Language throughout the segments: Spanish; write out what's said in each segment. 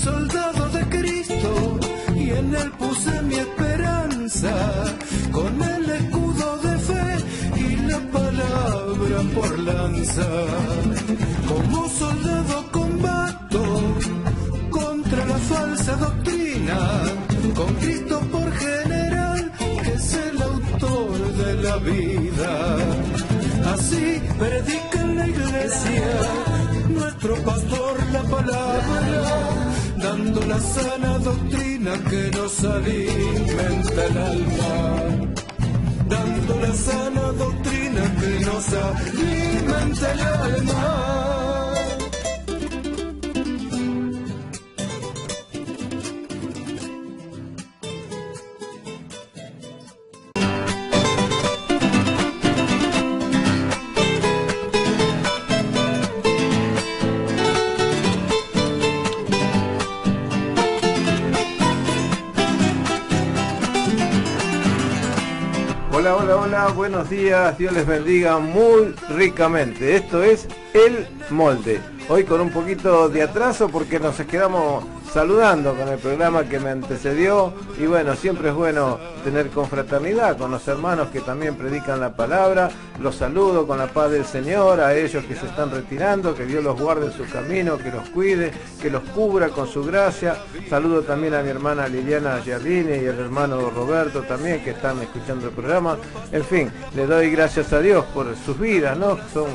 soldado de Cristo y en él puse mi esperanza, con el escudo de fe y la palabra por lanza. Como soldado combato contra la falsa doctrina, con Cristo por general, que es el autor de la vida. Así predica en la iglesia nuestro pastor la palabra, dando la sana doctrina que nos alimenta el alma. Dando la sana doctrina que nos alimenta el alma. Hola, hola, hola, buenos días, Dios les bendiga muy ricamente. Esto es El Molde. Hoy con un poquito de atraso porque nos quedamos saludando con el programa que me antecedió. Y bueno, siempre es bueno tener confraternidad con los hermanos que también predican la palabra. Los saludo con la paz del Señor, a ellos que se están retirando, que Dios los guarde en su camino, que los cuide, que los cubra con su gracia. Saludo también a mi hermana Liliana Giardini y al hermano Roberto también, que están escuchando el programa. En fin, le doy gracias a Dios por sus vidas, ¿no? Son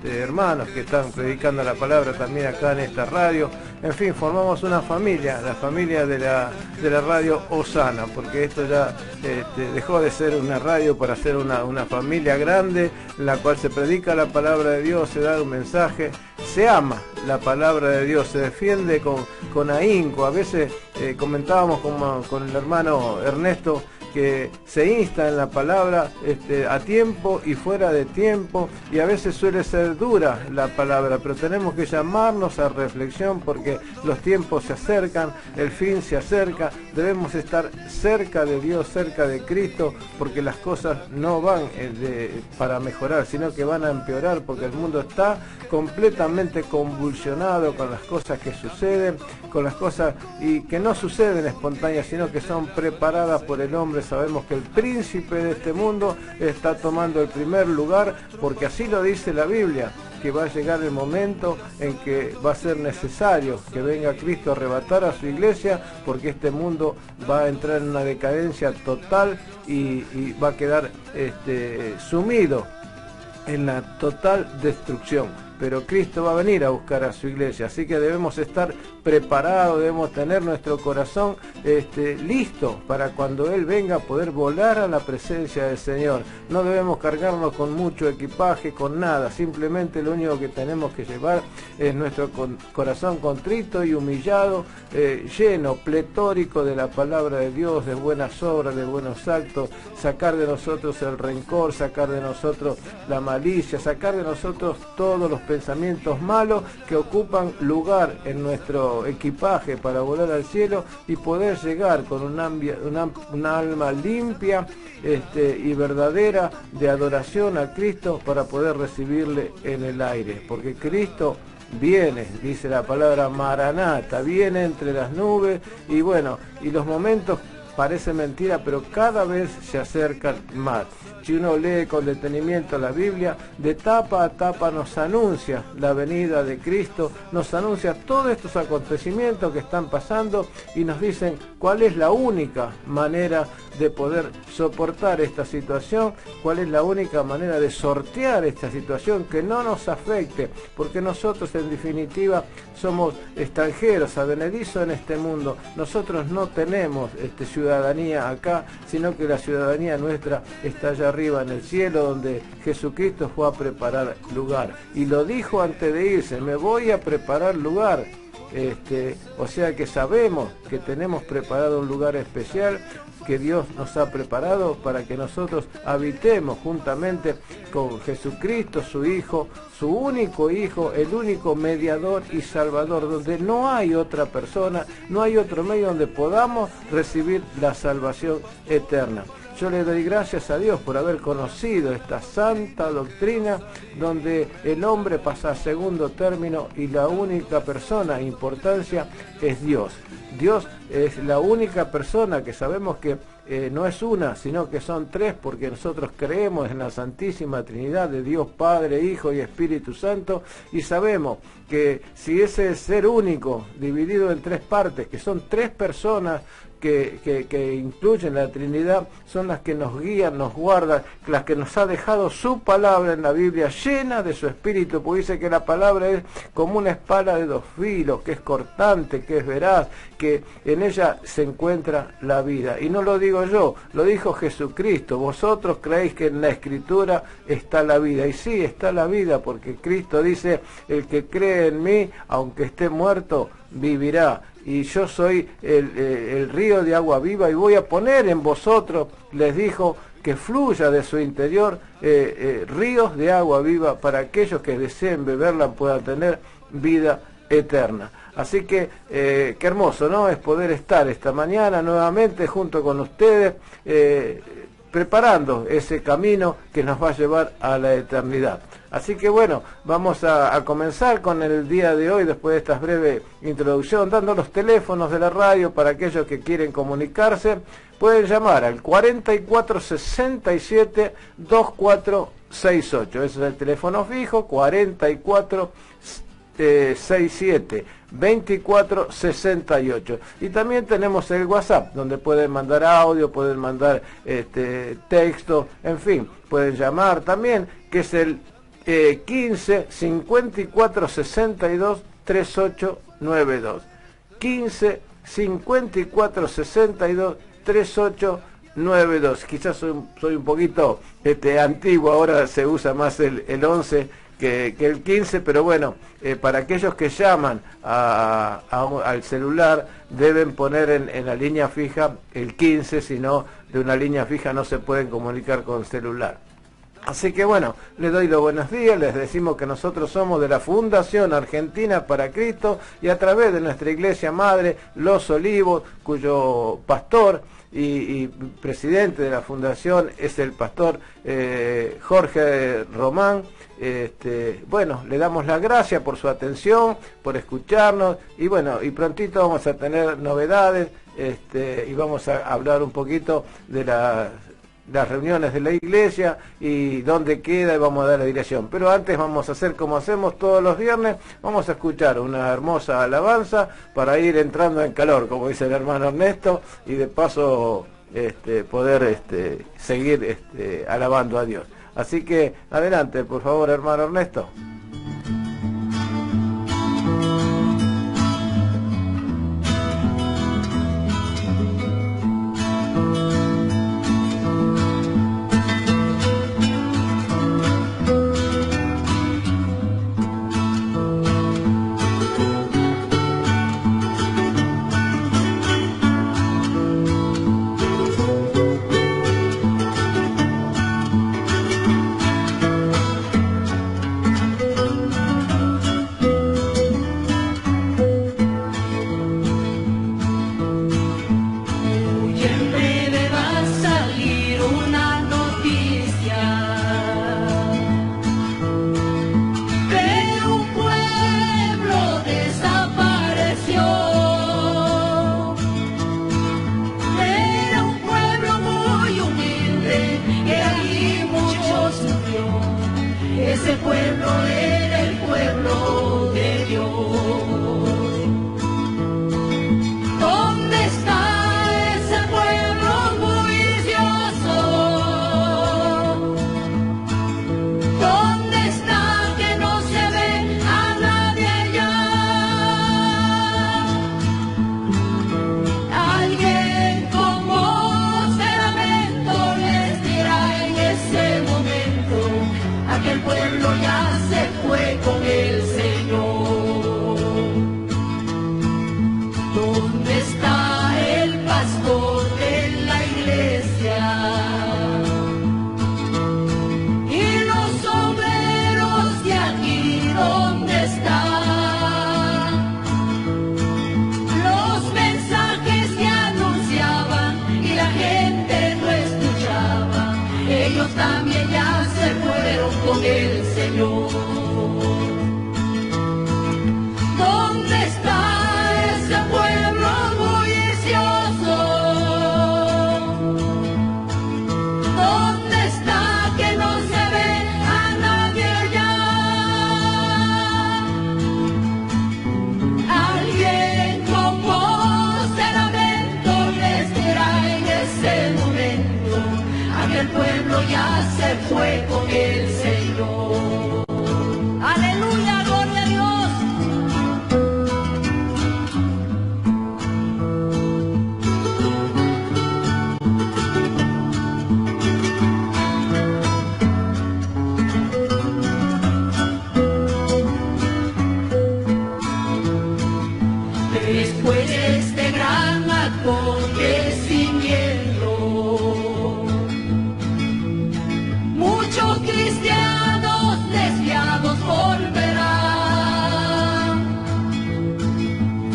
hermanos que están predicando la palabra también acá en esta radio. En fin, formamos una familia, la familia de la radio Osana, porque esto ya dejó de ser una radio para ser una familia grande, en la cual se predica la palabra de Dios, se da un mensaje, se ama la palabra de Dios, se defiende con ahínco. A veces comentábamos con el hermano Ernesto que se insta en la palabra a tiempo y fuera de tiempo, y a veces suele ser dura la palabra, pero tenemos que llamarnos a reflexión porque los tiempos se acercan, el fin se acerca, debemos estar cerca de Dios, cerca de Cristo, porque las cosas no van para mejorar, sino que van a empeorar, porque el mundo está completamente convulsionado con las cosas que suceden, con las cosas y que no suceden espontáneas, sino que son preparadas por el hombre. Sabemos que el príncipe de este mundo está tomando el primer lugar, porque así lo dice la Biblia, que va a llegar el momento en que va a ser necesario que venga Cristo a arrebatar a su iglesia, porque este mundo va a entrar en una decadencia total y va a quedar sumido en la total destrucción. Pero Cristo va a venir a buscar a su iglesia, así que debemos estar preparados, debemos tener nuestro corazón listo para cuando Él venga poder volar a la presencia del Señor. No debemos cargarnos con mucho equipaje, con nada, simplemente lo único que tenemos que llevar es nuestro corazón contrito y humillado, lleno, pletórico de la palabra de Dios, de buenas obras, de buenos actos, sacar de nosotros el rencor, sacar de nosotros la malicia, sacar de nosotros todos los pensamientos malos que ocupan lugar en nuestro equipaje para volar al cielo y poder llegar con una alma limpia y verdadera de adoración a Cristo para poder recibirle en el aire, porque Cristo viene, dice la palabra Maranata, viene entre las nubes. Y bueno, y los momentos parece mentira, pero cada vez se acercan más. Si uno lee con detenimiento la Biblia, de tapa a tapa nos anuncia la venida de Cristo, nos anuncia todos estos acontecimientos que están pasando y nos dicen cuál es la única manera de poder soportar esta situación, cuál es la única manera de sortear esta situación que no nos afecte, porque nosotros en definitiva somos extranjeros, advenedizos en este mundo. Nosotros no tenemos ciudadanía acá, sino que la ciudadanía nuestra está allá arriba en el cielo, donde Jesucristo fue a preparar lugar. Y lo dijo antes de irse: me voy a preparar lugar. O sea que sabemos que tenemos preparado un lugar especial, que Dios nos ha preparado para que nosotros habitemos juntamente con Jesucristo, su Hijo, su único Hijo, el único mediador y salvador, donde no hay otra persona, no hay otro medio donde podamos recibir la salvación eterna. yo le doy gracias a Dios por haber conocido esta santa doctrina donde el hombre pasa a segundo término y la única persona de importancia es Dios. Dios es la única persona que sabemos que no es una, sino que son tres, porque nosotros creemos en la Santísima Trinidad de Dios Padre, Hijo y Espíritu Santo, y sabemos que si ese ser único, dividido en tres partes, que son tres personas que incluyen la Trinidad, son las que nos guían, nos guardan, las que nos ha dejado su palabra en la Biblia, llena de su Espíritu, porque dice que la palabra es como una espada de dos filos, que es cortante, que es veraz, que en ella se encuentra la vida. Y no lo digo yo, lo dijo Jesucristo. Vosotros creéis que en la Escritura está la vida, y sí, está la vida, porque Cristo dice, el que cree en mí, aunque esté muerto, vivirá. Y yo soy el río de agua viva y voy a poner en vosotros, les dijo, que fluya de su interior ríos de agua viva para aquellos que deseen beberla puedan tener vida eterna. Así que qué hermoso, ¿no? Es poder estar esta mañana nuevamente junto con ustedes, preparando ese camino que nos va a llevar a la eternidad. Así que bueno, vamos a comenzar con el día de hoy, después de esta breve introducción, dando los teléfonos de la radio para aquellos que quieren comunicarse. Pueden llamar al 4467-2468, ese es el teléfono fijo, 4467-2468. Y también tenemos el WhatsApp, donde pueden mandar audio, pueden mandar texto, en fin, pueden llamar también, que es el 15 54 62 3892. 15 54 62 3892. Quizás soy un poquito antiguo, ahora se usa más el 11 que el 15, pero bueno, para aquellos que llaman al celular deben poner en la línea fija el 15, si no, de una línea fija no se pueden comunicar con celular. Así que bueno, les doy los buenos días, les decimos que nosotros somos de la Fundación Argentina para Cristo y a través de nuestra iglesia madre, Los Olivos, cuyo pastor y presidente de la fundación es el pastor Jorge Román. Bueno, le damos las gracias por su atención, por escucharnos y bueno, y prontito vamos a tener novedades y vamos a hablar un poquito de las reuniones de la iglesia y dónde queda y vamos a dar la dirección. Pero antes vamos a hacer como hacemos todos los viernes, vamos a escuchar una hermosa alabanza para ir entrando en calor, como dice el hermano Ernesto, y de paso poder seguir alabando a Dios. Así que adelante, por favor, hermano Ernesto. Los mensajes que anunciaban y la gente no escuchaba. con el Señor. ¿Dónde está ese pueblo bullicioso? ¿Dónde está que no se ve a nadie allá? Alguien con voz de lamento les dirá en ese momento: aquel pueblo ya se fue con el Señor. Aleluya, gloria a Dios. Después de este gran acontecimiento, muchos cristianos desviados volverán,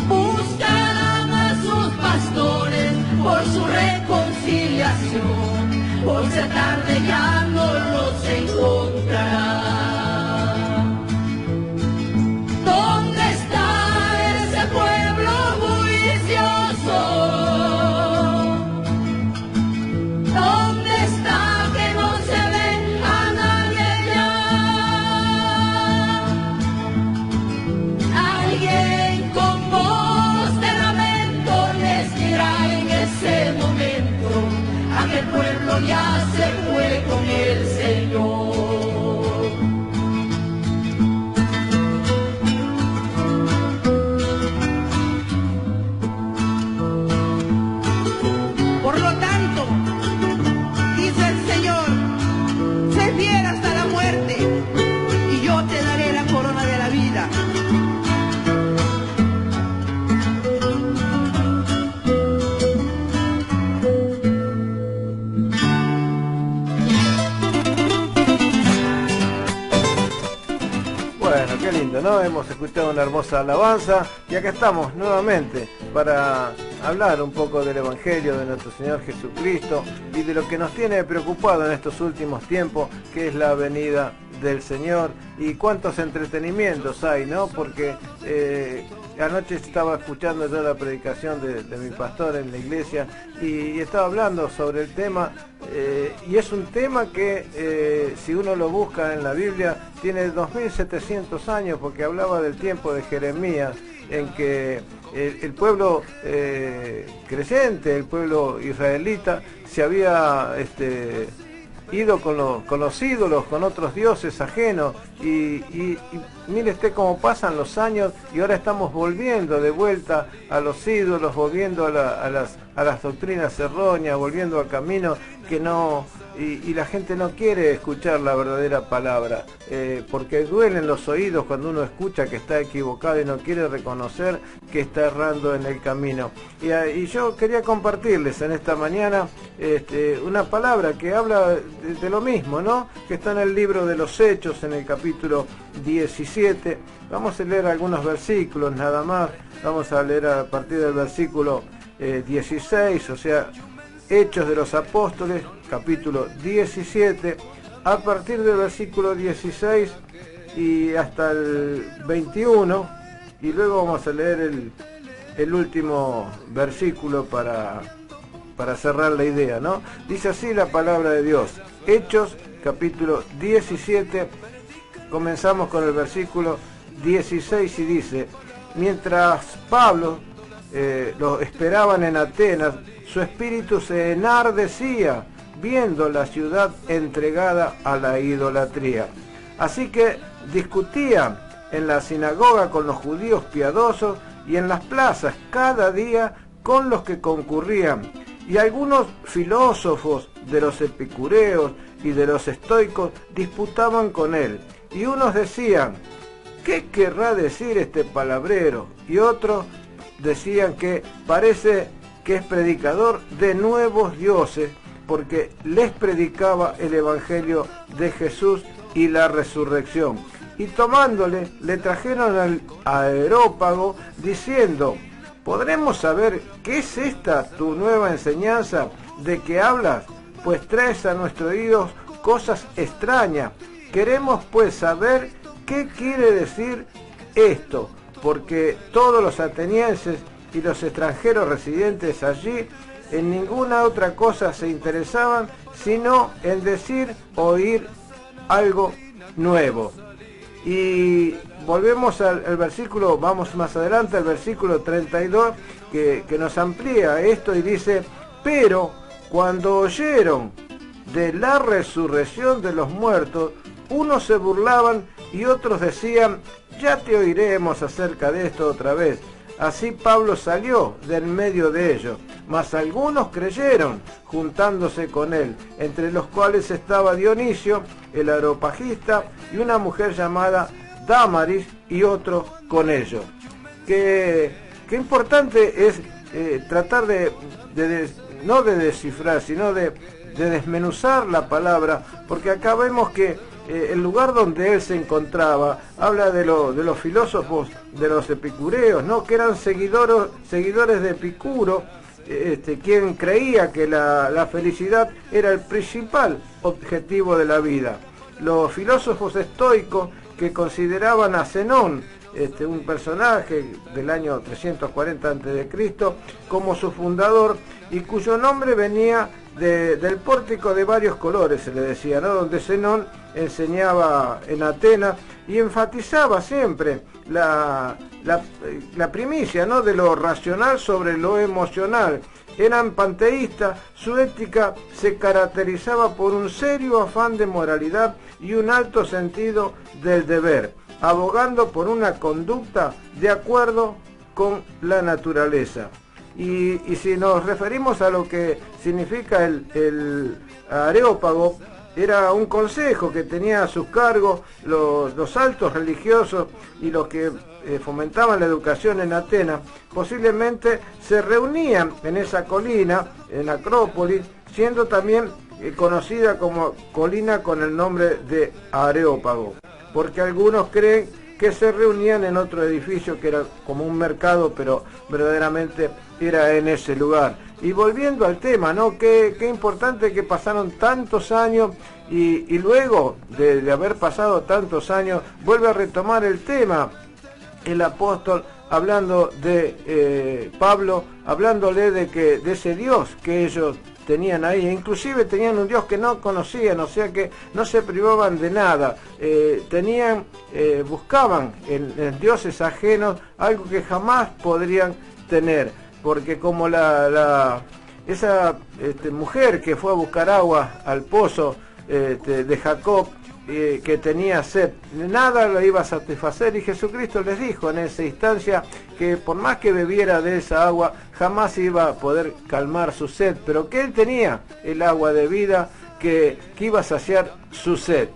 buscarán a sus pastores por su reconciliación, por ser tarde ya no los encontrarán. ¿Dónde está ese pueblo bullicioso? ¿Dónde está que no se ve a nadie ya? Alguien con voz de lamento les dirá en ese momento: aquel pueblo ya se fue con el Señor. Por lo tanto, dice el Señor, sé fiel hasta la muerte y yo te daré la corona de la vida. Bueno, qué lindo, ¿no? Hemos escuchado una hermosa alabanza y acá estamos nuevamente para hablar un poco del Evangelio de nuestro Señor Jesucristo y de lo que nos tiene preocupado en estos últimos tiempos, que es la venida del Señor. Y cuántos entretenimientos hay, ¿no? Porque anoche estaba escuchando yo la predicación de mi pastor en la iglesia y estaba hablando sobre el tema, y es un tema que si uno lo busca en la Biblia tiene 2700 años, porque hablaba del tiempo de Jeremías, en que el pueblo creyente, el pueblo israelita, se había ido con los ídolos, con otros dioses ajenos, y mire usted cómo pasan los años y ahora estamos volviendo de vuelta a los ídolos, volviendo a las doctrinas erróneas, volviendo a caminos que no, y la gente no quiere escuchar la verdadera palabra, porque duelen los oídos cuando uno escucha que está equivocado y no quiere reconocer que está errando en el camino. Y yo quería compartirles en esta mañana una palabra que habla de lo mismo, ¿no? Que está en el libro de los Hechos, en el capítulo 17. Vamos a leer algunos versículos nada más. Vamos a leer a partir del versículo 16, o sea, Hechos de los Apóstoles, capítulo 17, a partir del versículo 16 y hasta el 21, y luego vamos a leer el último versículo para cerrar la idea, ¿no? Dice así la palabra de Dios. Hechos, capítulo 17, comenzamos con el versículo 16 y dice: mientras Pablo lo esperaban en Atenas, su espíritu se enardecía viendo la ciudad entregada a la idolatría. Así que discutían en la sinagoga con los judíos piadosos y en las plazas cada día con los que concurrían. Y algunos filósofos de los epicureos y de los estoicos disputaban con él. Y unos decían: ¿qué querrá decir este palabrero? Y otros decían que parece que es predicador de nuevos dioses, porque les predicaba el evangelio de Jesús y la resurrección. Y tomándole, le trajeron al Areópago, diciendo: ¿podremos saber qué es esta tu nueva enseñanza de que hablas? Pues traes a nuestros oídos cosas extrañas. Queremos pues saber qué quiere decir esto, porque todos los atenienses y los extranjeros residentes allí en ninguna otra cosa se interesaban sino en decir o oír algo nuevo. Y volvemos al versículo, vamos más adelante al versículo 32 que nos amplía esto y dice: pero cuando oyeron de la resurrección de los muertos, unos se burlaban y otros decían: ya te oiremos acerca de esto otra vez. Así Pablo salió del medio de ellos, mas algunos creyeron, juntándose con él, entre los cuales estaba Dionisio, el areopagista, y una mujer llamada Dámaris, y otros con ellos. Qué importante es tratar no de descifrar, sino de desmenuzar la palabra, porque acá vemos que el lugar donde él se encontraba habla de los filósofos, de los epicureos, ¿no? Que eran seguidores de Epicuro, quien creía que la felicidad era el principal objetivo de la vida. Los filósofos estoicos, que consideraban a Zenón, un personaje del año 340 a.C., como su fundador, y cuyo nombre venía del pórtico de varios colores, se le decía, ¿no? Donde Zenón enseñaba en Atenas y enfatizaba siempre la primicia, ¿no? De lo racional sobre lo emocional. Eran panteístas, su ética se caracterizaba por un serio afán de moralidad y un alto sentido del deber, abogando por una conducta de acuerdo con la naturaleza. Y si nos referimos a lo que significa el areópago, era un consejo que tenía a sus cargos los altos religiosos y los que fomentaban la educación en Atenas. Posiblemente se reunían en esa colina, en Acrópolis, siendo también conocida como colina con el nombre de Areópago, porque algunos creen que se reunían en otro edificio que era como un mercado, pero verdaderamente era en ese lugar. Y volviendo al tema, ¿no? Qué importante que pasaron tantos años y luego de haber pasado tantos años vuelve a retomar el tema el apóstol, hablando de Pablo, hablándole de ese Dios que ellos tenían ahí, inclusive tenían un Dios que no conocían, o sea que no se privaban de nada, buscaban en dioses ajenos algo que jamás podrían tener, porque como esa mujer que fue a buscar agua al pozo de Jacob, que tenía sed, nada lo iba a satisfacer, y Jesucristo les dijo en esa instancia que por más que bebiera de esa agua jamás iba a poder calmar su sed, pero que él tenía el agua de vida que iba a saciar su sed.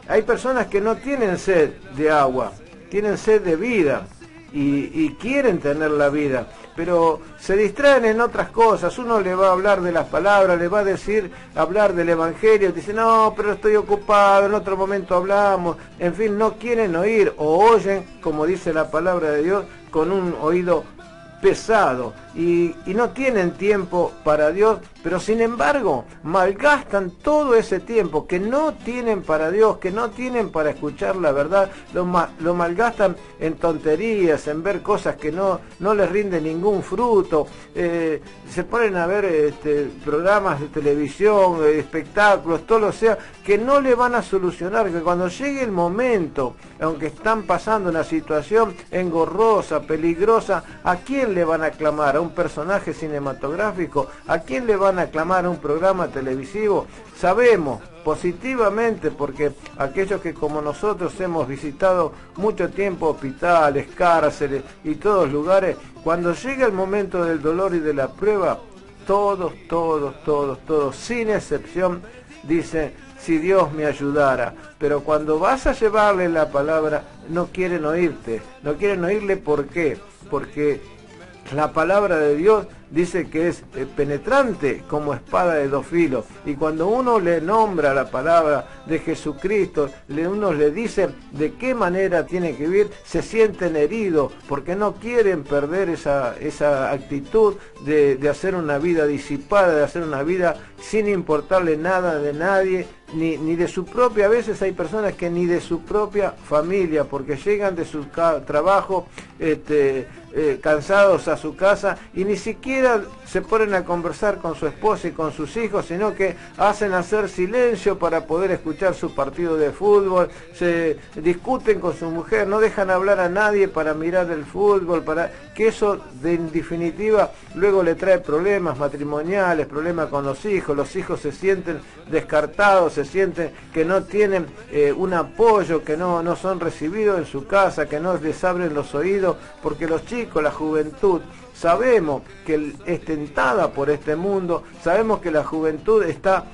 Hay personas que no tienen sed de agua, tienen sed de vida y quieren tener la vida, pero se distraen en otras cosas. Uno le va a hablar de las palabras, le va a hablar del evangelio, dice: no, pero estoy ocupado, en otro momento hablamos. En fin, no quieren oír, o oyen, como dice la palabra de Dios, con un oído pesado, y no tienen tiempo para Dios, pero sin embargo malgastan todo ese tiempo que no tienen para Dios, que no tienen para escuchar la verdad, lo malgastan en tonterías, en ver cosas que no les rinde ningún fruto. Se ponen a ver programas de televisión, espectáculos, todo lo sea, que no le van a solucionar, que cuando llegue el momento, aunque están pasando una situación engorrosa, peligrosa, ¿a quién le van a clamar? ¿A un personaje cinematográfico? ¿A quién le van a clamar? ¿A un programa televisivo? Sabemos positivamente, porque aquellos que como nosotros hemos visitado mucho tiempo hospitales, cárceles y todos lugares, cuando llega el momento del dolor y de la prueba, todos, sin excepción, dicen: si Dios me ayudara. Pero cuando vas a llevarle la palabra, no quieren oírte. No quieren oírle, ¿por qué? Porque la palabra de Dios dice que es penetrante como espada de dos filos, y cuando uno le nombra la palabra de Jesucristo, uno le dice de qué manera tiene que vivir, se sienten heridos porque no quieren perder esa actitud de hacer una vida disipada, de hacer una vida sin importarle nada de nadie, ni de su propia, a veces hay personas que ni de su propia familia, porque llegan de su trabajo cansados a su casa y ni siquiera se ponen a conversar con su esposa y con sus hijos, sino que hacen hacer silencio para poder escuchar su partido de fútbol, se discuten con su mujer, no dejan hablar a nadie para mirar el fútbol, para que eso en definitiva luego le trae problemas matrimoniales, problemas con los hijos se sienten descartados, se sienten que no tienen un apoyo, que no son recibidos en su casa, que no les abren los oídos, porque los chicos, la juventud, sabemos que es tentada por este mundo, sabemos que la juventud está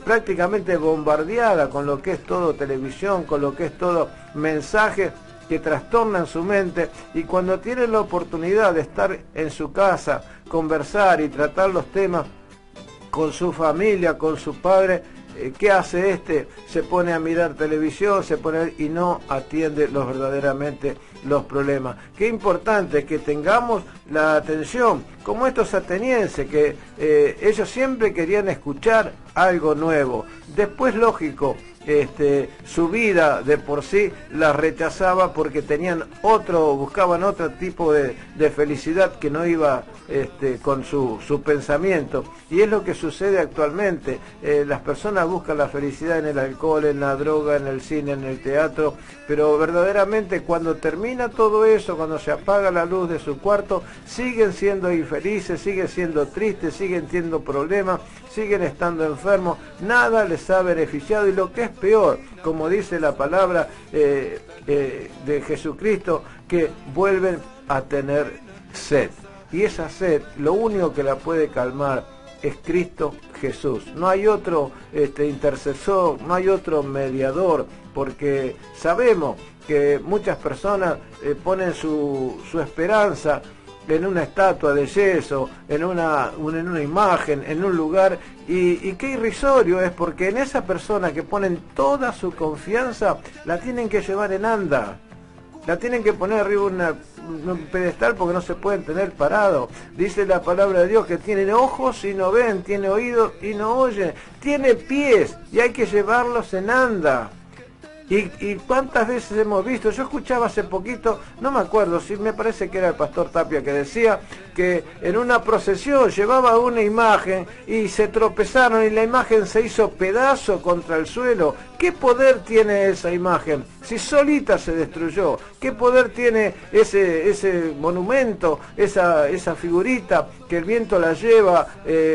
prácticamente bombardeada con lo que es todo televisión, con lo que es todo mensaje que trastornan su mente, y cuando tienen la oportunidad de estar en su casa, conversar y tratar los temas con su familia, con su padre, ¿qué hace Se pone a mirar televisión, y no atiende verdaderamente los problemas. Qué importante que tengamos la atención, como estos atenienses, que ellos siempre querían escuchar algo nuevo. Después, lógico, su vida de por sí la rechazaba porque buscaban otro tipo de felicidad que no iba con su pensamiento, y es lo que sucede actualmente. Las personas buscan la felicidad en el alcohol, en la droga, en el cine, en el teatro, pero verdaderamente cuando termina todo eso, cuando se apaga la luz de su cuarto, siguen siendo infelices, siguen siendo tristes, siguen teniendo problemas, siguen estando enfermos, nada les ha beneficiado, y lo que es peor, como dice la palabra de Jesucristo, que vuelven a tener sed. Y esa sed, lo único que la puede calmar es Cristo Jesús. No hay otro intercesor, no hay otro mediador, porque sabemos que muchas personas ponen su esperanza en una estatua de yeso, en una imagen, en un lugar, y qué irrisorio es, porque en esa persona que ponen toda su confianza, la tienen que llevar en anda, la tienen que poner arriba un pedestal, porque no se pueden tener parado. Dice la palabra de Dios que tienen ojos y no ven, tiene oídos y no oyen, tiene pies y hay que llevarlos en anda. Y cuántas veces hemos visto, yo escuchaba hace poquito, no me acuerdo, si me parece que era el pastor Tapia, que decía que en una procesión llevaba una imagen y se tropezaron y la imagen se hizo pedazo contra el suelo. ¿Qué poder tiene esa imagen? Si solita se destruyó. ¿Qué poder tiene ese monumento, esa figurita que el viento la lleva,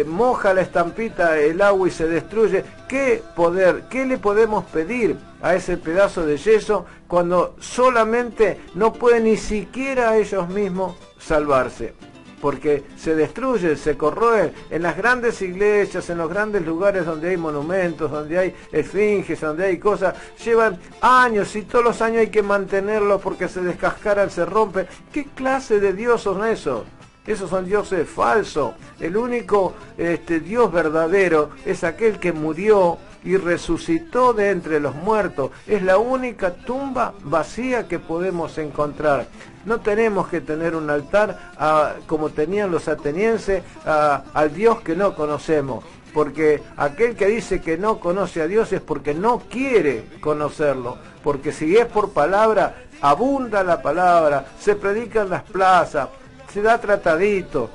moja la estampita, el agua y se destruye? ¿Qué poder, qué le podemos pedir a ese pedazo de yeso cuando solamente no pueden ni siquiera ellos mismos salvarse? Porque se destruye, se corroe en las grandes iglesias, en los grandes lugares donde hay monumentos, donde hay esfinges, donde hay cosas, llevan años y todos los años hay que mantenerlos porque se descascaran, se rompen. ¿Qué clase de dios son esos? Esos son dioses falsos. El único Dios verdadero es aquel que murió y resucitó de entre los muertos. Es la única tumba vacía que podemos encontrar. No tenemos que tener un altar como tenían los atenienses al Dios que no conocemos, porque aquel que dice que no conoce a Dios es porque no quiere conocerlo, porque si es por palabra, abunda la palabra, se predica en las plazas, se da tratadito,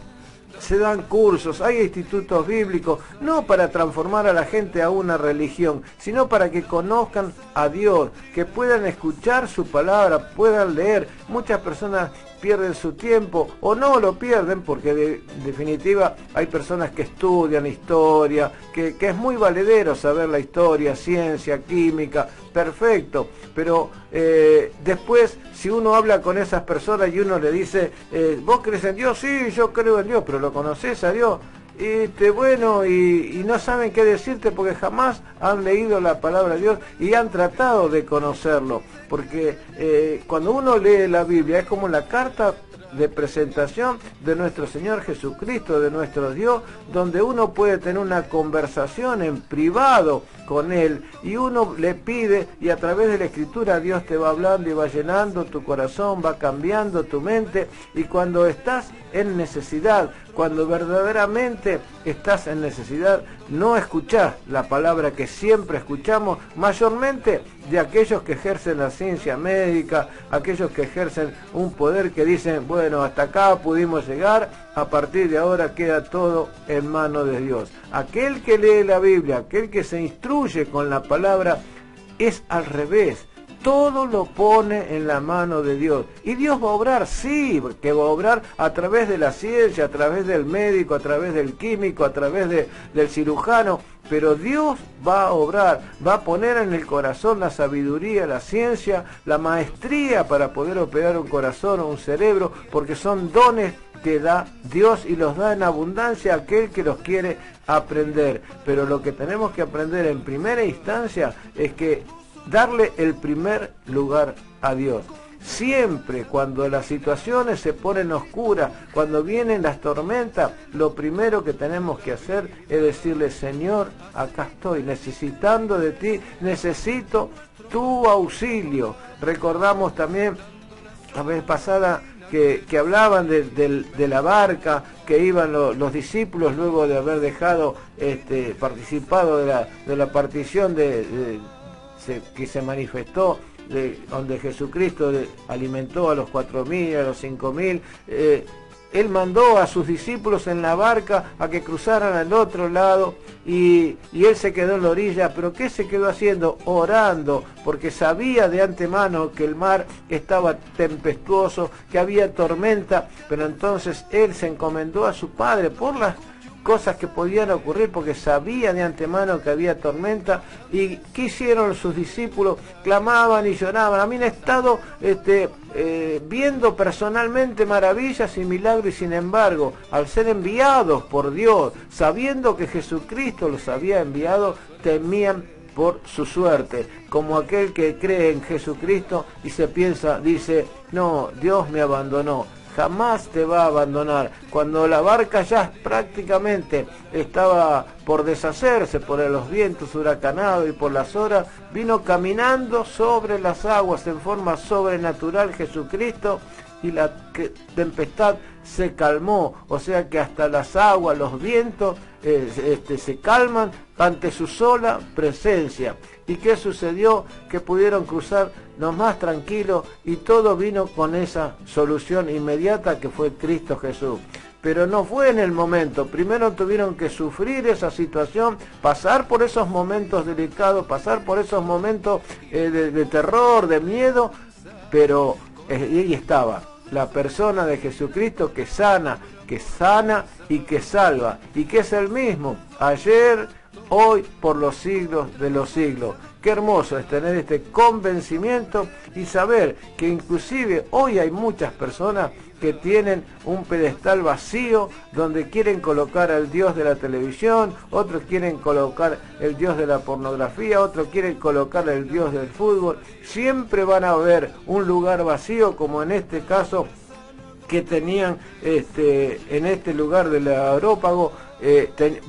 se dan cursos, hay institutos bíblicos, no para transformar a la gente a una religión, sino para que conozcan a Dios, que puedan escuchar su palabra, puedan leer. Muchas personas pierden su tiempo o no lo pierden porque en definitiva hay personas que estudian historia, que es muy valedero saber la historia, ciencia, química, perfecto, pero después si uno habla con esas personas y uno le dice, ¿vos crees en Dios? Sí, yo creo en Dios, pero ¿lo conoces a Dios? Y no saben qué decirte porque jamás han leído la palabra de Dios y han tratado de conocerlo, porque cuando uno lee la Biblia es como la carta de presentación de nuestro Señor Jesucristo, de nuestro Dios, donde uno puede tener una conversación en privado con Él y uno le pide y a través de la Escritura Dios te va hablando y va llenando tu corazón, va cambiando tu mente, y cuando estás en necesidad, cuando verdaderamente estás en necesidad, no escuchás la palabra que siempre escuchamos, mayormente de aquellos que ejercen la ciencia médica, aquellos que ejercen un poder que dicen, bueno, hasta acá pudimos llegar, a partir de ahora queda todo en manos de Dios. Aquel que lee la Biblia, aquel que se instruye con la palabra, es al revés. Todo lo pone en la mano de Dios. Y Dios va a obrar, sí, que va a obrar a través de la ciencia, a través del médico, a través del químico, a través del cirujano. Pero Dios va a obrar, va a poner en el corazón la sabiduría, la ciencia, la maestría para poder operar un corazón o un cerebro, porque son dones que da Dios y los da en abundancia a aquel que los quiere aprender. Pero lo que tenemos que aprender en primera instancia es que darle el primer lugar a Dios. Siempre cuando las situaciones se ponen oscuras, cuando vienen las tormentas, lo primero que tenemos que hacer es decirle, Señor, acá estoy, necesitando de ti, necesito tu auxilio. Recordamos también la vez pasada que hablaban de la barca, que iban los discípulos luego de haber dejado participado de la partición que se manifestó, donde Jesucristo alimentó a los 4.000, a los 5.000, Él mandó a sus discípulos en la barca a que cruzaran al otro lado y Él se quedó en la orilla. ¿Pero qué se quedó haciendo? Orando, porque sabía de antemano que el mar estaba tempestuoso, que había tormenta, pero entonces Él se encomendó a su Padre por las cosas que podían ocurrir, porque sabía de antemano que había tormenta. ¿Y qué hicieron sus discípulos? Clamaban y lloraban. A mí han estado viendo personalmente maravillas y milagros, y sin embargo, al ser enviados por Dios, sabiendo que Jesucristo los había enviado, temían por su suerte, como aquel que cree en Jesucristo y dice, no, Dios me abandonó. Jamás te va a abandonar. Cuando la barca ya prácticamente estaba por deshacerse por los vientos huracanados y por las olas, vino caminando sobre las aguas en forma sobrenatural Jesucristo, y la tempestad se calmó. O sea que hasta las aguas, los vientos se calman ante su sola presencia. ¿Y qué sucedió? Que pudieron cruzar más tranquilos, y todo vino con esa solución inmediata que fue Cristo Jesús. Pero no fue en el momento. Primero tuvieron que sufrir esa situación, pasar por esos momentos delicados, pasar por esos momentos de terror, de miedo, pero ahí estaba la persona de Jesucristo que sana y que salva, y que es el mismo ayer, hoy, por los siglos de los siglos. Qué hermoso es tener este convencimiento y saber que inclusive hoy hay muchas personas que tienen un pedestal vacío donde quieren colocar al Dios de la televisión, otros quieren colocar el Dios de la pornografía, otros quieren colocar el Dios del fútbol. Siempre van a haber un lugar vacío, como en este caso que tenían en este lugar del Areópago.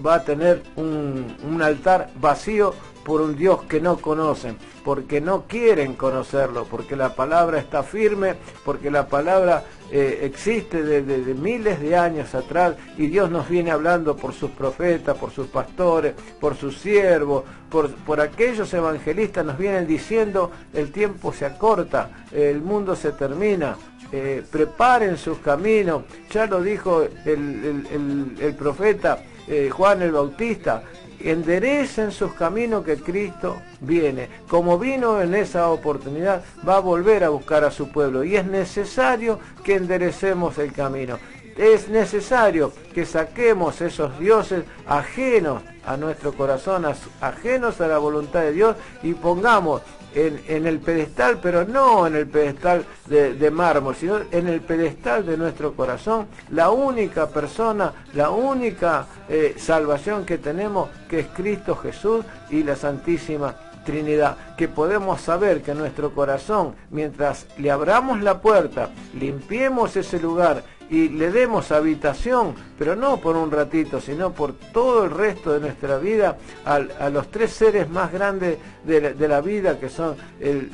Va a tener un altar vacío por un Dios que no conocen, porque no quieren conocerlo, porque la palabra está firme, porque la palabra existe desde miles de años atrás, y Dios nos viene hablando por sus profetas, por sus pastores, por sus siervos, por aquellos evangelistas. Nos vienen diciendo, el tiempo se acorta, el mundo se termina, preparen sus caminos. Ya lo dijo el profeta Juan el Bautista, enderecen sus caminos, que Cristo viene. Como vino en esa oportunidad, va a volver a buscar a su pueblo, y es necesario que enderecemos el camino. Es necesario que saquemos esos dioses ajenos a nuestro corazón, ajenos a la voluntad de Dios, y pongamos en el pedestal, pero no en el pedestal de mármol, sino en el pedestal de nuestro corazón, la única persona, la única salvación que tenemos, que es Cristo Jesús y la Santísima Trinidad. Que podemos saber que nuestro corazón, mientras le abramos la puerta, limpiemos ese lugar y le demos habitación, pero no por un ratito, sino por todo el resto de nuestra vida, a los tres seres más grandes de la vida, que son el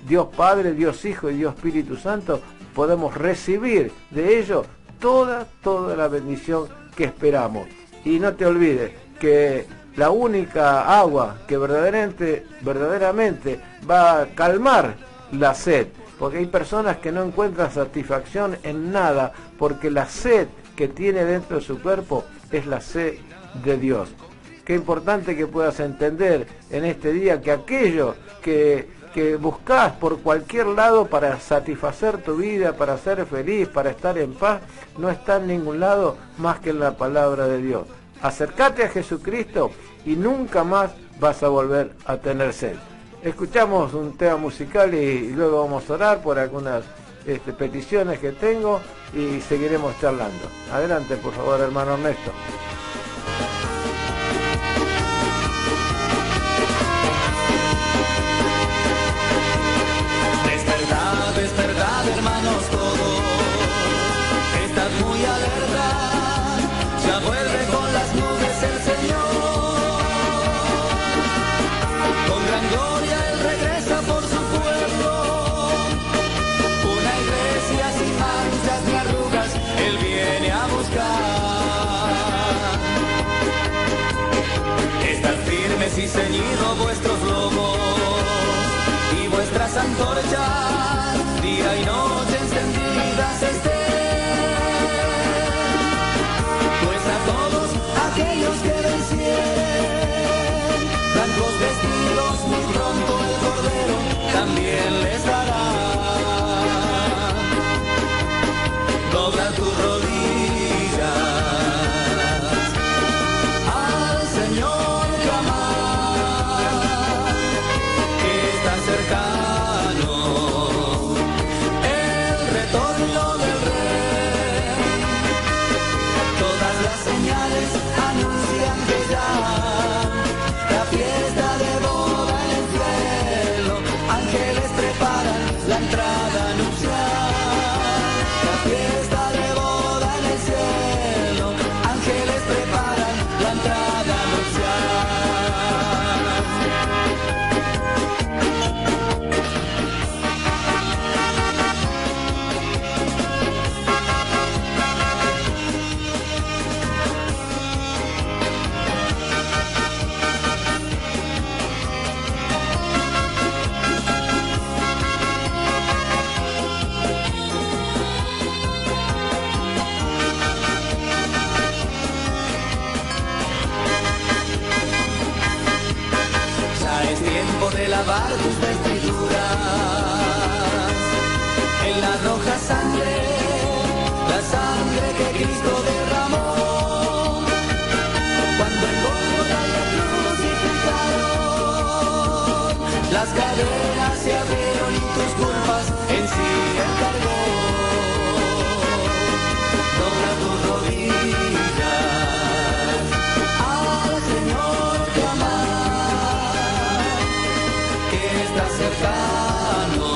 Dios Padre, Dios Hijo y Dios Espíritu Santo, podemos recibir de ellos toda la bendición que esperamos. Y no te olvides que la única agua que verdaderamente va a calmar la sed, porque hay personas que no encuentran satisfacción en nada, porque la sed que tiene dentro de su cuerpo es la sed de Dios. Qué importante que puedas entender en este día que aquello que buscas por cualquier lado para satisfacer tu vida, para ser feliz, para estar en paz, no está en ningún lado más que en la palabra de Dios. Acércate a Jesucristo y nunca más vas a volver a tener sed. Escuchamos un tema musical y luego vamos a orar por algunas peticiones que tengo y seguiremos charlando. Adelante, por favor, hermano Ernesto. Despertad, hermanos todos, estad muy alerta, ya vuelve con las nubes el Señor. Con gran gloria Él regresa por su pueblo, una iglesia sin manchas ni arrugas, Él viene a buscar. Estad firmes y ceñidos vuestros lomos y vuestras antorchas, día y noche encendidas estén, pues a todos aquellos que vencieren, blancos vestidos muy pronto el Cordero también les dará. Dobla tus rodillas, al Señor clamar, que está cercano el retorno del Rey. Todas las señales anuncian que ya la fiesta de boda en el cielo, ángeles preparan la entrada nupcial. La fiesta de boda en el cielo, ángeles preparan la entrada nupcial. Ya es tiempo de lavar tus vestiduras en la roja sangre, la sangre que Cristo derramó. Cuando en Gólgota le crucificaron, las cadenas se abrieron y tus culpas en sí Él cargó. Dobla tus rodillas, al Señor clamar, que está cercano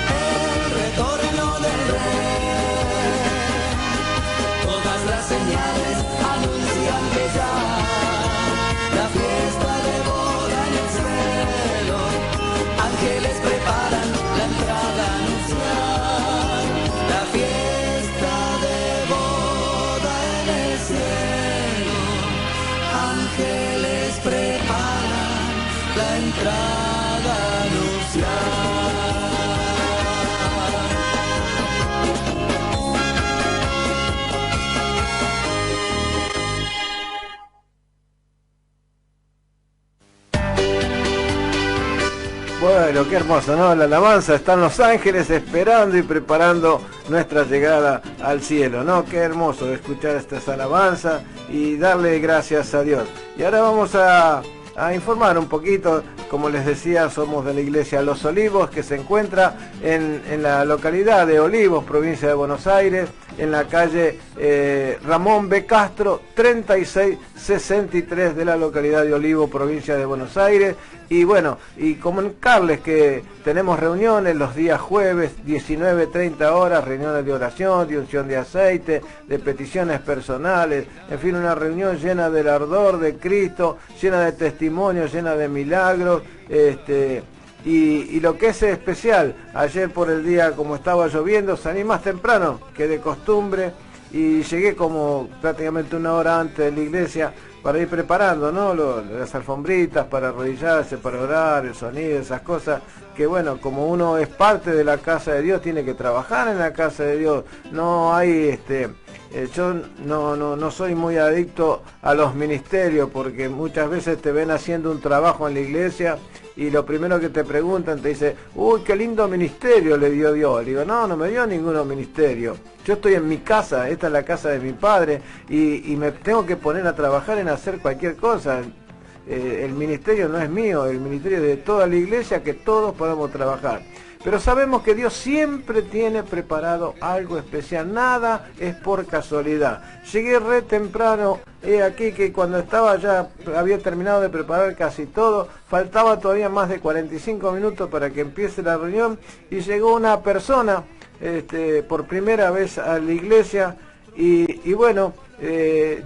el retorno del Rey. Todas las señales anuncian que ya la fiesta de boda en el cielo, ángeles preparan la entrada nupcial. La fiesta de boda en el cielo, ángeles preparan la entrada nupcial. Bueno, qué hermoso, ¿no? La alabanza, están los ángeles esperando y preparando nuestra llegada al cielo, ¿no? Qué hermoso escuchar estas alabanzas y darle gracias a Dios. Y ahora vamos a informar un poquito. Como les decía, somos de la iglesia Los Olivos, que se encuentra en la localidad de Olivos, provincia de Buenos Aires, en la calle Ramón B. Castro, 3663 de la localidad de Olivos, provincia de Buenos Aires. Y bueno, y comunicarles que tenemos reuniones los días jueves, 19:30 horas, reuniones de oración, de unción de aceite, de peticiones personales, en fin, una reunión llena del ardor de Cristo, llena de testimonios, llena de milagros, y lo que es especial, ayer por el día, como estaba lloviendo, salí más temprano que de costumbre, y llegué como prácticamente una hora antes de la iglesia para ir preparando, ¿no? Las alfombritas para arrodillarse, para orar, el sonido, esas cosas que, bueno, como uno es parte de la casa de Dios, tiene que trabajar en la casa de Dios. No hay, yo no soy muy adicto a los ministerios, porque muchas veces te ven haciendo un trabajo en la iglesia y lo primero que te preguntan te dice, uy, qué lindo ministerio le dio Dios. Le digo, no me dio ninguno ministerio. Yo estoy en mi casa, esta es la casa de mi padre, y me tengo que poner a trabajar en hacer cualquier cosa. El ministerio no es mío, el ministerio es de toda la iglesia, que todos podamos trabajar. Pero sabemos que Dios siempre tiene preparado algo especial, nada es por casualidad. Llegué re temprano, aquí que cuando estaba ya, había terminado de preparar casi todo, faltaba todavía más de 45 minutos para que empiece la reunión, y llegó una persona por primera vez a la iglesia, y bueno,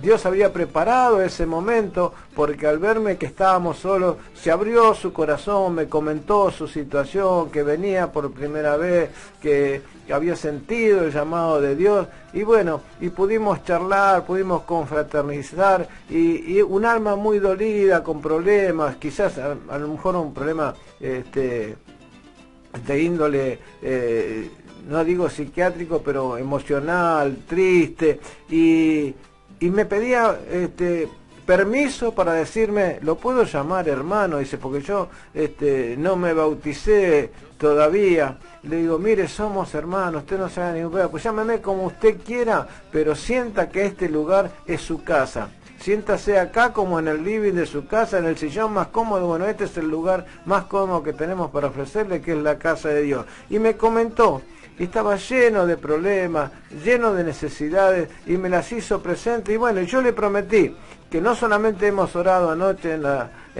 Dios había preparado ese momento, porque al verme que estábamos solos, se abrió su corazón, me comentó su situación, que venía por primera vez, que había sentido el llamado de Dios, y bueno, y pudimos charlar, pudimos confraternizar, y un alma muy dolida, con problemas, quizás a lo mejor un problema de índole, no digo psiquiátrico, pero emocional, triste, y me pedía permiso para decirme, ¿lo puedo llamar hermano? Dice, porque yo no me bauticé todavía. Le digo, mire, somos hermanos, usted no se haga ningún problema, pues llámeme como usted quiera, pero sienta que este lugar es su casa. Siéntase acá como en el living de su casa, en el sillón más cómodo. Bueno, este es el lugar más cómodo que tenemos para ofrecerle, que es la casa de Dios. Y me comentó, estaba lleno de problemas, lleno de necesidades, y me las hizo presente. Y bueno, yo le prometí que no solamente hemos orado anoche en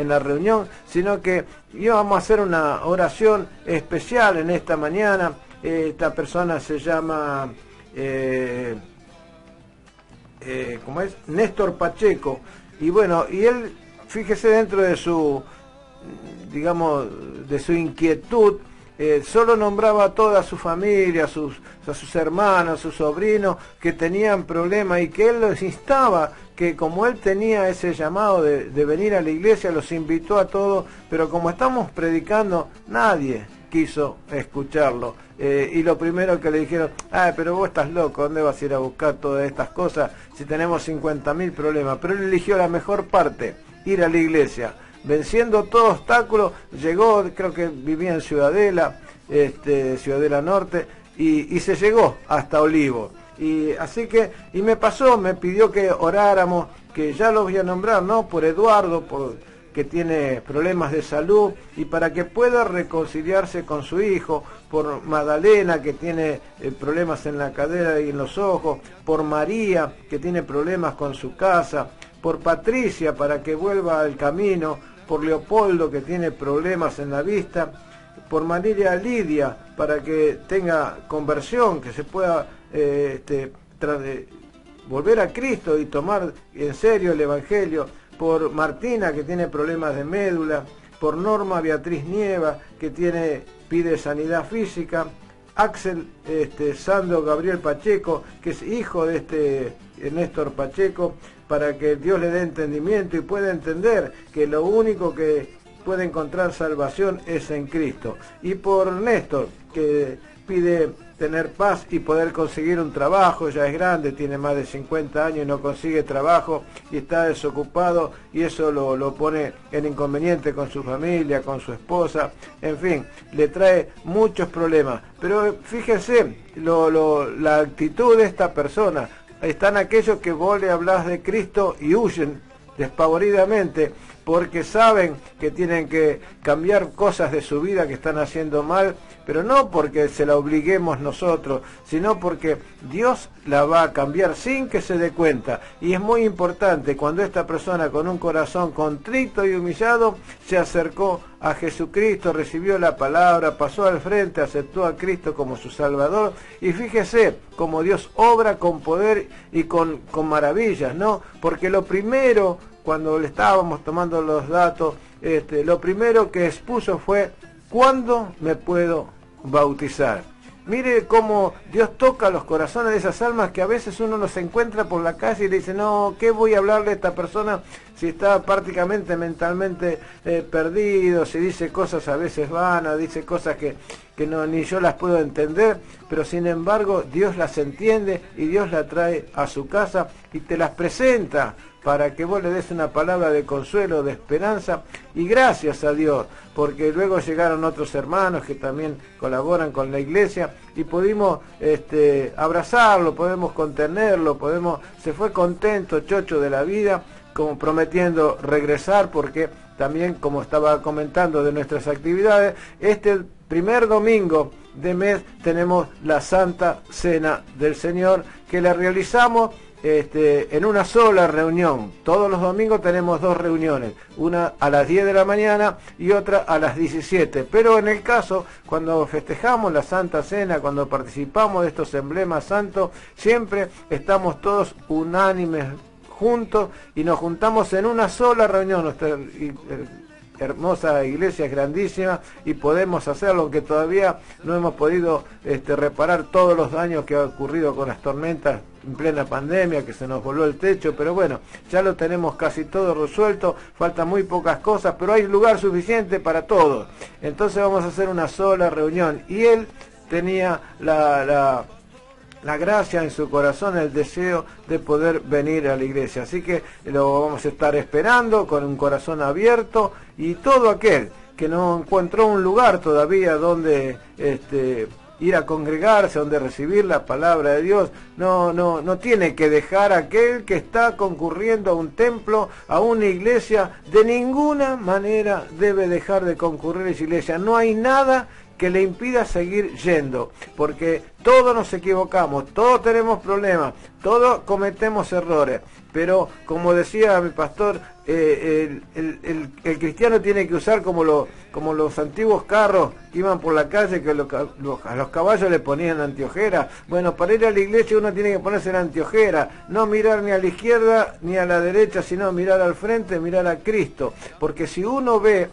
la reunión, sino que íbamos a hacer una oración especial en esta mañana. Esta persona se llama ¿cómo es? Néstor Pacheco. Y bueno, y él, fíjese, dentro de su, digamos, de su inquietud, solo nombraba a toda su familia, a sus hermanos, a sus sobrinos que tenían problemas, y que él los instaba, que como él tenía ese llamado de venir a la iglesia, los invitó a todos, pero como estamos predicando, nadie quiso escucharlo. Y lo primero que le dijeron, pero vos estás loco, ¿dónde vas a ir a buscar todas estas cosas si tenemos 50.000 problemas? Pero él eligió la mejor parte, ir a la iglesia. Venciendo todo obstáculo, llegó, creo que vivía en Ciudadela, Ciudadela Norte, y se llegó hasta Olivo. Y así que, y me pidió que oráramos, que ya lo voy a nombrar, ¿no? Por Eduardo, que tiene problemas de salud, y para que pueda reconciliarse con su hijo, por Magdalena, que tiene problemas en la cadera y en los ojos, por María, que tiene problemas con su casa, por Patricia, para que vuelva al camino, por Leopoldo, que tiene problemas en la vista, por María Lidia, para que tenga conversión, que se pueda volver a Cristo y tomar en serio el Evangelio, por Martina, que tiene problemas de médula, por Norma Beatriz Nieva, que pide sanidad física, Axel Sandro Gabriel Pacheco, que es hijo de Néstor Pacheco, para que Dios le dé entendimiento y pueda entender que lo único que puede encontrar salvación es en Cristo. Y por Néstor, que pide tener paz y poder conseguir un trabajo, ya es grande, tiene más de 50 años y no consigue trabajo y está desocupado, y eso lo pone en inconveniente con su familia, con su esposa, en fin, le trae muchos problemas. Pero fíjense la actitud de esta persona. Están aquellos que vos le hablás de Cristo y huyen despavoridamente, porque saben que tienen que cambiar cosas de su vida que están haciendo mal, pero no porque se la obliguemos nosotros, sino porque Dios la va a cambiar sin que se dé cuenta. Y es muy importante cuando esta persona, con un corazón contrito y humillado, se acercó a Jesucristo, recibió la palabra, pasó al frente, aceptó a Cristo como su Salvador, y fíjese cómo Dios obra con poder y con maravillas, ¿no? Porque lo primero, cuando le estábamos tomando los datos, lo primero que expuso fue: ¿cuándo me puedo bautizar? Mire cómo Dios toca los corazones de esas almas que a veces uno los encuentra por la calle y le dice, no, ¿qué voy a hablarle a esta persona si está prácticamente mentalmente perdido, si dice cosas a veces vanas, dice cosas que no, ni yo las puedo entender, pero sin embargo Dios las entiende y Dios las trae a su casa y te las presenta para que vos le des una palabra de consuelo, de esperanza, y gracias a Dios, porque luego llegaron otros hermanos que también colaboran con la iglesia y pudimos abrazarlo, podemos contenerlo, se fue contento, chocho de la vida, como prometiendo regresar, porque también, como estaba comentando de nuestras actividades, este primer domingo de mes tenemos la Santa Cena del Señor, que la realizamos en una sola reunión. Todos los domingos tenemos 2 reuniones, una a las 10 de la mañana y otra a las 17. Pero en el caso, cuando festejamos la Santa Cena, cuando participamos de estos emblemas santos, siempre estamos todos unánimes juntos y nos juntamos en una sola reunión. Nuestra hermosa iglesia es grandísima y podemos hacerlo, aunque todavía no hemos podido reparar todos los daños que ha ocurrido con las tormentas en plena pandemia, que se nos voló el techo, pero bueno, ya lo tenemos casi todo resuelto, faltan muy pocas cosas, pero hay lugar suficiente para todos. Entonces vamos a hacer una sola reunión, y él tenía la gracia en su corazón, el deseo de poder venir a la iglesia. Así que lo vamos a estar esperando con un corazón abierto, y todo aquel que no encontró un lugar todavía donde ir a congregarse, donde recibir la palabra de Dios, no tiene que dejar aquel que está concurriendo a un templo, a una iglesia, de ninguna manera debe dejar de concurrir a esa iglesia. No hay nada que le impida seguir yendo, porque todos nos equivocamos, todos tenemos problemas, todos cometemos errores, pero como decía mi pastor, el cristiano tiene que usar como los antiguos carros que iban por la calle, que a los caballos le ponían anteojeras. Bueno, para ir a la iglesia uno tiene que ponerse la anteojera, no mirar ni a la izquierda ni a la derecha, sino mirar al frente, mirar a Cristo, porque si uno ve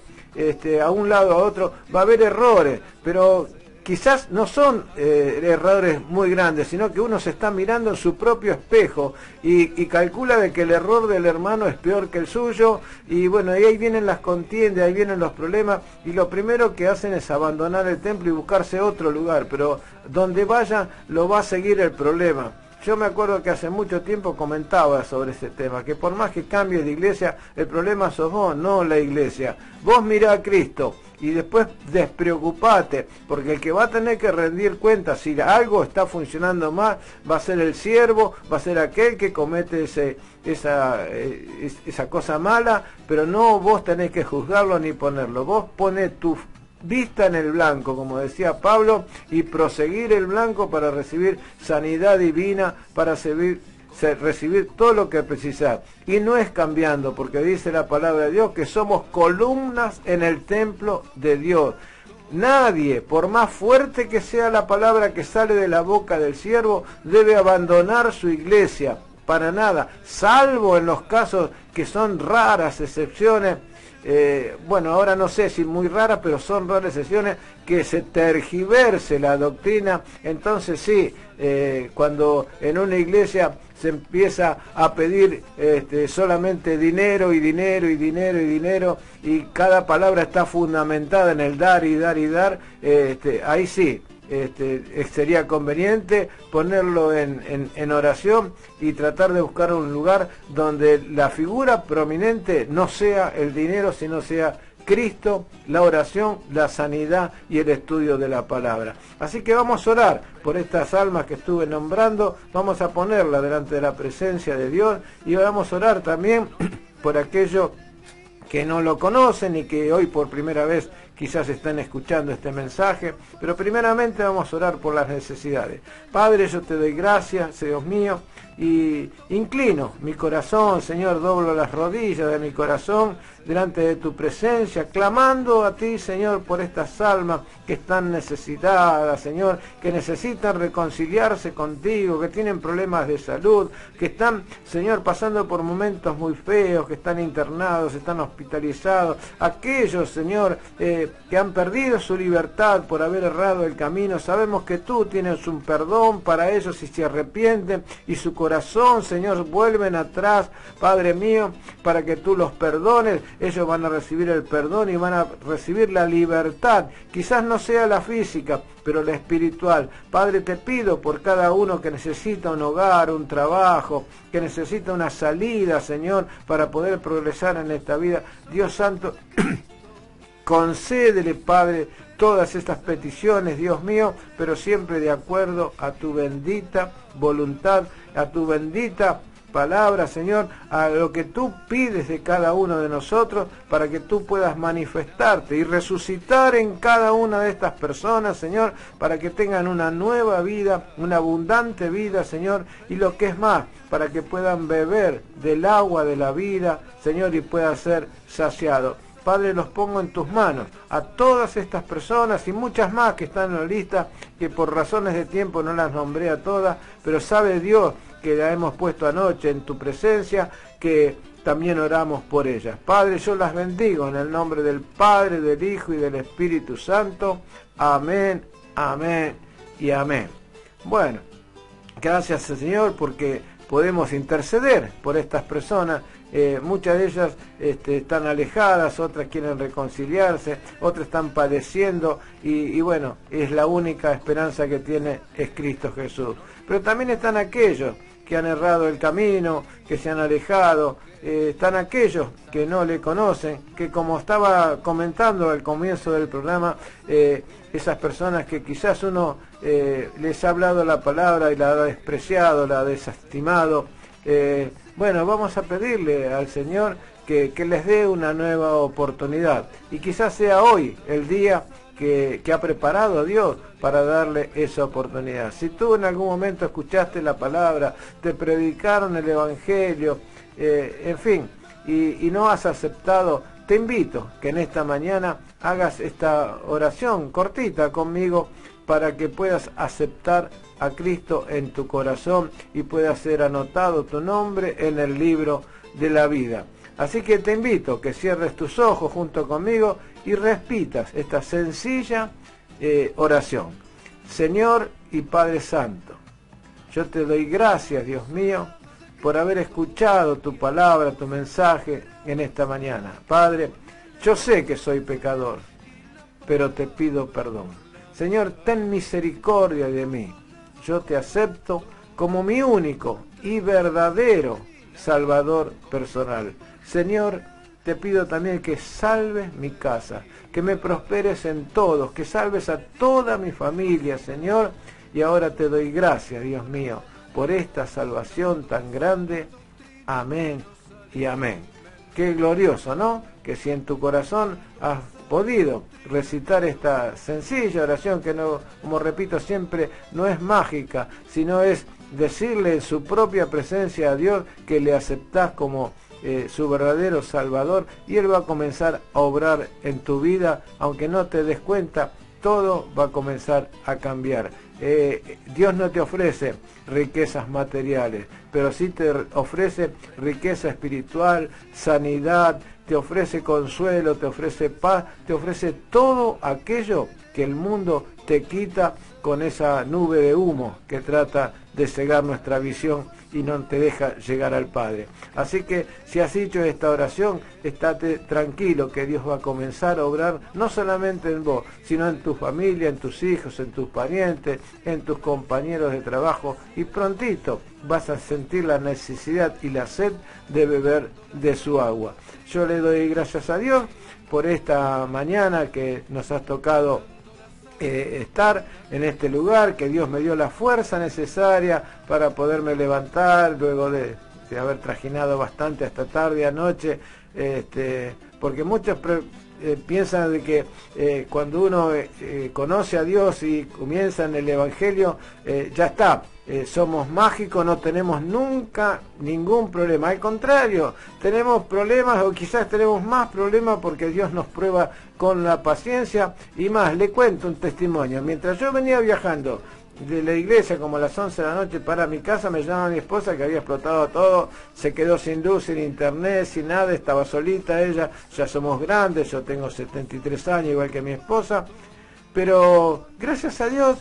a un lado, a otro, va a haber errores, pero quizás no son errores muy grandes, sino que uno se está mirando en su propio espejo y calcula de que el error del hermano es peor que el suyo, y bueno, y ahí vienen las contiendas, ahí vienen los problemas, y lo primero que hacen es abandonar el templo y buscarse otro lugar, pero donde vaya lo va a seguir el problema. Yo me acuerdo que hace mucho tiempo comentaba sobre ese tema, que por más que cambies de iglesia, el problema sos vos, no la iglesia. Vos mirá a Cristo y después despreocupate, porque el que va a tener que rendir cuentas si algo está funcionando mal va a ser el siervo, va a ser aquel que comete esa cosa mala, pero no vos tenés que juzgarlo ni ponerlo. Vos ponés tu vista en el blanco, como decía Pablo, y proseguir el blanco para recibir sanidad divina, para recibir todo lo que precisás. Y no es cambiando, porque dice la palabra de Dios que somos columnas en el templo de Dios. Nadie, por más fuerte que sea la palabra que sale de la boca del siervo, debe abandonar su iglesia, para nada, salvo en los casos que son raras excepciones. Bueno, ahora no sé si muy raras, pero son raras excepciones, que se tergiverse la doctrina. Entonces sí, cuando en una iglesia se empieza a pedir solamente dinero y dinero y dinero y dinero, y cada palabra está fundamentada en el dar y dar y dar, ahí sí, sería conveniente ponerlo en oración y tratar de buscar un lugar donde la figura prominente no sea el dinero, sino sea Cristo, la oración, la sanidad y el estudio de la palabra. Así que vamos a orar por estas almas que estuve nombrando, vamos a ponerlas delante de la presencia de Dios, y vamos a orar también por aquellos que no lo conocen y que hoy por primera vez quizás están escuchando este mensaje, pero primeramente vamos a orar por las necesidades. Padre, yo te doy gracias, Dios mío, y inclino mi corazón, Señor, doblo las rodillas de mi corazón delante de tu presencia, clamando a ti, Señor, por estas almas que están necesitadas, Señor, que necesitan reconciliarse contigo, que tienen problemas de salud, que están, Señor, pasando por momentos muy feos, que están internados, están hospitalizados, aquellos, Señor, que han perdido su libertad por haber errado el camino. Sabemos que tú tienes un perdón para ellos si se arrepienten y su corazón, Señor, vuelven atrás, Padre mío, para que tú los perdones. Ellos van a recibir el perdón y van a recibir la libertad. Quizás no sea la física, pero la espiritual. Padre, te pido por cada uno que necesita un hogar, un trabajo, que necesita una salida, Señor, para poder progresar en esta vida. Dios Santo, concédele, Padre, todas estas peticiones, Dios mío, pero siempre de acuerdo a tu bendita voluntad, a tu bendita palabra, Señor, a lo que tú pides de cada uno de nosotros, para que tú puedas manifestarte y resucitar en cada una de estas personas, Señor, para que tengan una nueva vida, una abundante vida, Señor, y lo que es más, para que puedan beber del agua de la vida, Señor, y puedan ser saciados. Padre, los pongo en tus manos, a todas estas personas y muchas más que están en la lista, que por razones de tiempo no las nombré a todas, pero sabe Dios que la hemos puesto anoche en tu presencia, que también oramos por ellas. Padre, yo las bendigo en el nombre del Padre, del Hijo y del Espíritu Santo. Amén, amén y amén. Bueno, gracias, Señor, porque podemos interceder por estas personas. Muchas de ellas están alejadas, otras quieren reconciliarse, otras están padeciendo y bueno, es la única esperanza que tiene es Cristo Jesús. Pero también están aquellos que han errado el camino, que se han alejado, están aquellos que no le conocen, que como estaba comentando al comienzo del programa, esas personas que quizás uno les ha hablado la palabra y la ha despreciado, la ha desestimado. Bueno, vamos a pedirle al Señor que les dé una nueva oportunidad. Y quizás sea hoy el día que ha preparado Dios para darle esa oportunidad. Si tú en algún momento escuchaste la palabra, te predicaron el Evangelio, en fin, y no has aceptado, te invito que en esta mañana hagas esta oración cortita conmigo para que puedas aceptar a Cristo en tu corazón y pueda ser anotado tu nombre en el libro de la vida. Así que te invito que cierres tus ojos junto conmigo y repitas esta sencilla oración. Señor y Padre Santo, yo te doy gracias, Dios mío, por haber escuchado tu palabra, tu mensaje en esta mañana. Padre, yo sé que soy pecador, pero te pido perdón. Señor, ten misericordia de mí. Yo te acepto como mi único y verdadero Salvador personal. Señor, te pido también que salves mi casa, que me prosperes en todos, que salves a toda mi familia, Señor. Y ahora te doy gracias, Dios mío, por esta salvación tan grande. Amén y amén. Qué glorioso, ¿no? Que si en tu corazón has podido recitar esta sencilla oración, que no, como repito siempre, no es mágica, sino es decirle en su propia presencia a Dios que le aceptás como su verdadero Salvador, y Él va a comenzar a obrar en tu vida, aunque no te des cuenta, todo va a comenzar a cambiar. Dios no te ofrece riquezas materiales, pero sí te ofrece riqueza espiritual, sanidad, te ofrece consuelo, te ofrece paz, te ofrece todo aquello que el mundo te quita con esa nube de humo que trata de cegar nuestra visión y no te deja llegar al Padre. Así que si has hecho esta oración, estate tranquilo que Dios va a comenzar a obrar no solamente en vos, sino en tu familia, en tus hijos, en tus parientes, en tus compañeros de trabajo, y prontito vas a sentir la necesidad y la sed de beber de su agua. Yo le doy gracias a Dios por esta mañana que nos has tocado estar en este lugar, que Dios me dio la fuerza necesaria para poderme levantar luego de haber trajinado bastante hasta tarde anoche, porque muchos piensan de que cuando uno conoce a Dios y comienza en el Evangelio, ya está, somos mágicos, no tenemos nunca ningún problema. Al contrario, tenemos problemas o quizás tenemos más problemas porque Dios nos prueba con la paciencia. Y más, le cuento un testimonio. Mientras yo venía viajando de la iglesia como a las 11 de la noche para mi casa, me llama mi esposa que había explotado todo, se quedó sin luz, sin internet, sin nada, estaba solita ella, ya somos grandes, yo tengo 73 años igual que mi esposa, pero gracias a Dios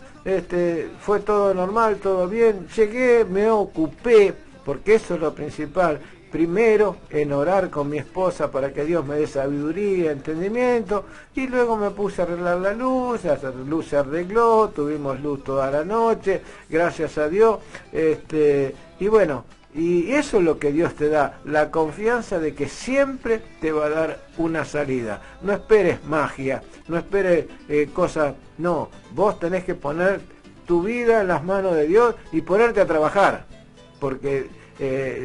fue todo normal, todo bien. Llegué, me ocupé, porque eso es lo principal, primero en orar con mi esposa para que Dios me dé sabiduría, entendimiento, y luego me puse a arreglar la luz se arregló, tuvimos luz toda la noche, gracias a Dios, y bueno, y eso es lo que Dios te da, la confianza de que siempre te va a dar una salida. No esperes magia, no esperes cosas, no, vos tenés que poner tu vida en las manos de Dios y ponerte a trabajar, porque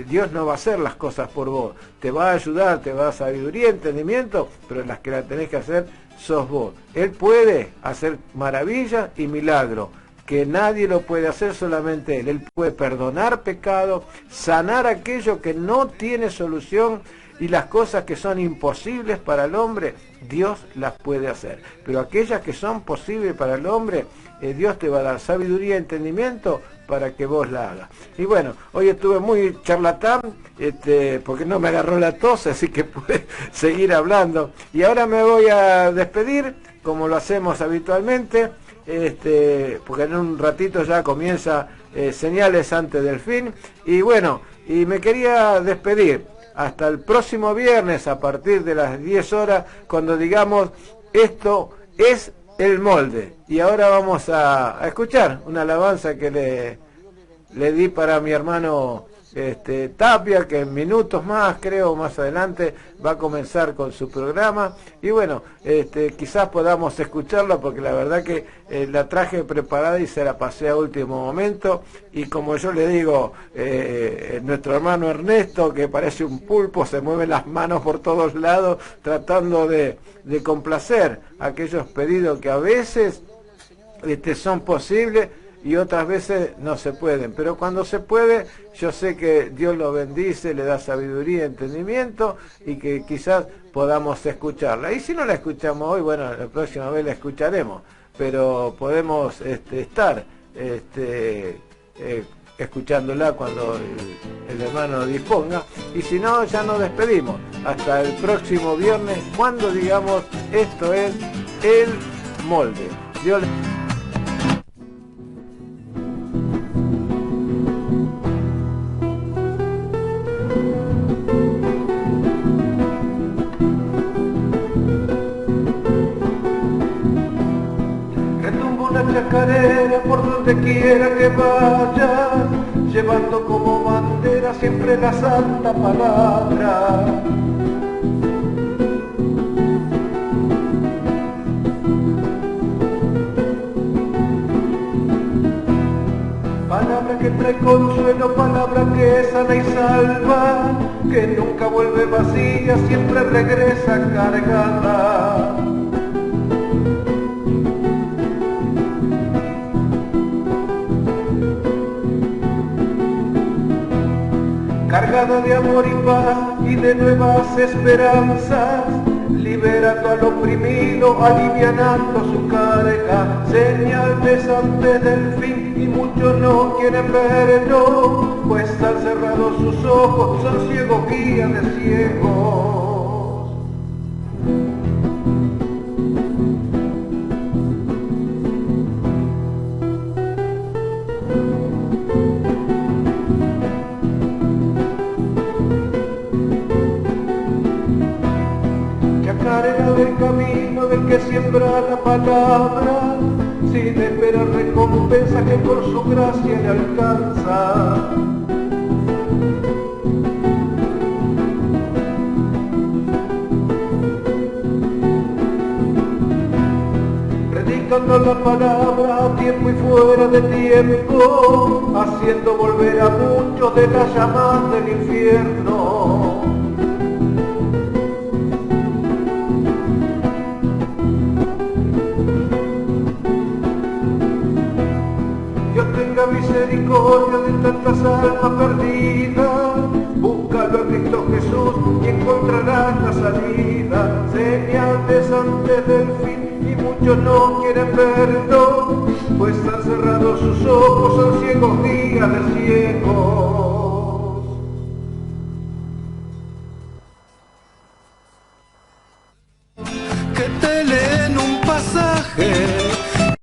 Dios no va a hacer las cosas por vos, te va a ayudar, te va a dar sabiduría, entendimiento, pero las que la tenés que hacer sos vos. Él puede hacer maravillas y milagros, que nadie lo puede hacer, solamente Él. Él puede perdonar pecado, sanar aquello que no tiene solución, y las cosas que son imposibles para el hombre, Dios las puede hacer. Pero aquellas que son posibles para el hombre, Dios te va a dar sabiduría y entendimiento para que vos la hagas. Y bueno, hoy estuve muy charlatán, porque no me agarró la tos, así que pude seguir hablando. Y ahora me voy a despedir, como lo hacemos habitualmente, porque en un ratito ya comienza Señales antes del fin. Y bueno, y me quería despedir hasta el próximo viernes a partir de las 10 horas, cuando digamos esto es el molde. Y ahora vamos a escuchar una alabanza que le di para mi hermano Tapia, que en minutos más, creo, más adelante va a comenzar con su programa. Y bueno, quizás podamos escucharlo, porque la verdad que la traje preparada y se la pasé a último momento. Y como yo le digo, nuestro hermano Ernesto, que parece un pulpo, se mueve las manos por todos lados tratando de complacer aquellos pedidos que a veces son posibles y otras veces no se pueden, pero cuando se puede, yo sé que Dios lo bendice, le da sabiduría, entendimiento, y que quizás podamos escucharla. Y si no la escuchamos hoy, bueno, la próxima vez la escucharemos, pero podemos estar escuchándola cuando el hermano disponga. Y si no, ya nos despedimos hasta el próximo viernes, cuando digamos esto es el molde. Dios le... Chacarera por donde quiera que vayas, llevando como bandera siempre la santa palabra. Palabra que trae consuelo, palabra que sana y salva, que nunca vuelve vacía, siempre regresa cargada. Cargada de amor y paz y de nuevas esperanzas, liberando al oprimido, alivianando su carga, señal antes del fin, y muchos no quieren verlo, pues han cerrado sus ojos, son ciegos guías de ciegos. Del camino del que siembra la palabra, sin esperar recompensa que por su gracia le alcanza. Predicando la palabra a tiempo y fuera de tiempo, haciendo volver a muchos de las llamas del infierno. la misericordia de tantas almas perdidas. Búscalo a Cristo Jesús y encontrarás la salida. Señales antes del fin y muchos no quieren verlo, pues han cerrado sus ojos, son ciegos guías del ciego.